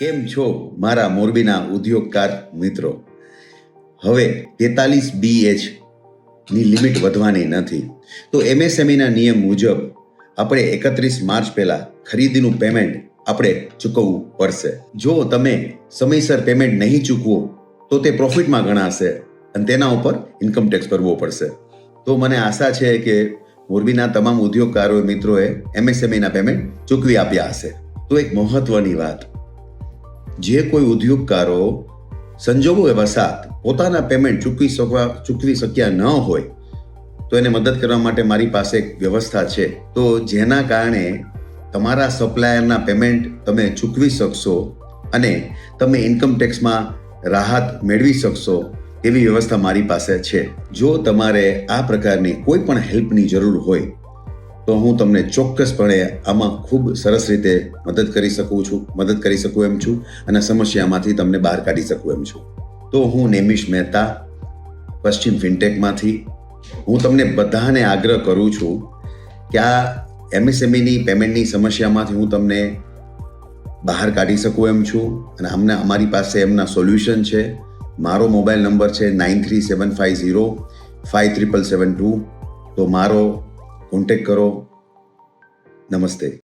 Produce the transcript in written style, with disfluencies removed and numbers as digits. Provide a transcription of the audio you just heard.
કેમ છો મારા મોરબીના ઉદ્યોગકાર મિત્રો? હવે 43BH ની લિમિટ વધવાની નથી. તો MSMEના નિયમ મુજબ આપણે 31 માર્ચ પહેલા ખરીદીનું પેમેન્ટ આપણે ચૂકવવું પડશે. જો તમે સમયસર પેમેન્ટ નહીં ચૂકવો તો તે પ્રોફિટમાં ગણાશે અને તેના ઉપર ઇન્કમ ટેક્સ ભરવો પડશે. તો મને આશા છે કે મોરબીના તમામ ઉદ્યોગકારો મિત્રોએ MSMEના પેમેન્ટ ચૂકવી આપ્યા હશે. તો એક મહત્વની વાત, જે કોઈ ઉદ્યોગકારો સંજોગો વસાત પોતાના પેમેન્ટ ચૂકવી શક્યા ન હોય તો એને મદદ કરવા માટે મારી પાસે એક વ્યવસ્થા છે. તો જેના કારણે તમારા સપ્લાયરના પેમેન્ટ તમે ચૂકવી શકશો અને તમે ઇન્કમ ટેક્સમાં રાહત મેળવી શકશો એવી વ્યવસ્થા મારી પાસે છે. જો તમારે આ પ્રકારની કોઈ પણ હેલ્પની જરૂર હોય તો હું તમને ચોક્કસપણે આમાં ખૂબ સરસ રીતે મદદ કરી શકું એમ છું અને સમસ્યામાંથી તમને બહાર કાઢી શકું એમ છું. તો હું નેમિશ મહેતા, પશ્ચિમ ફિનટેકમાંથી હું તમને બધાને આગ્રહ કરું છું કે આ MSMEની પેમેન્ટની સમસ્યામાંથી હું તમને બહાર કાઢી શકું એમ છું અને અમારી પાસે એમના સોલ્યુશન છે. મારો મોબાઈલ નંબર છે 9375057772. તો મારો કોન્ટેક્ટ કરો. નમસ્તે.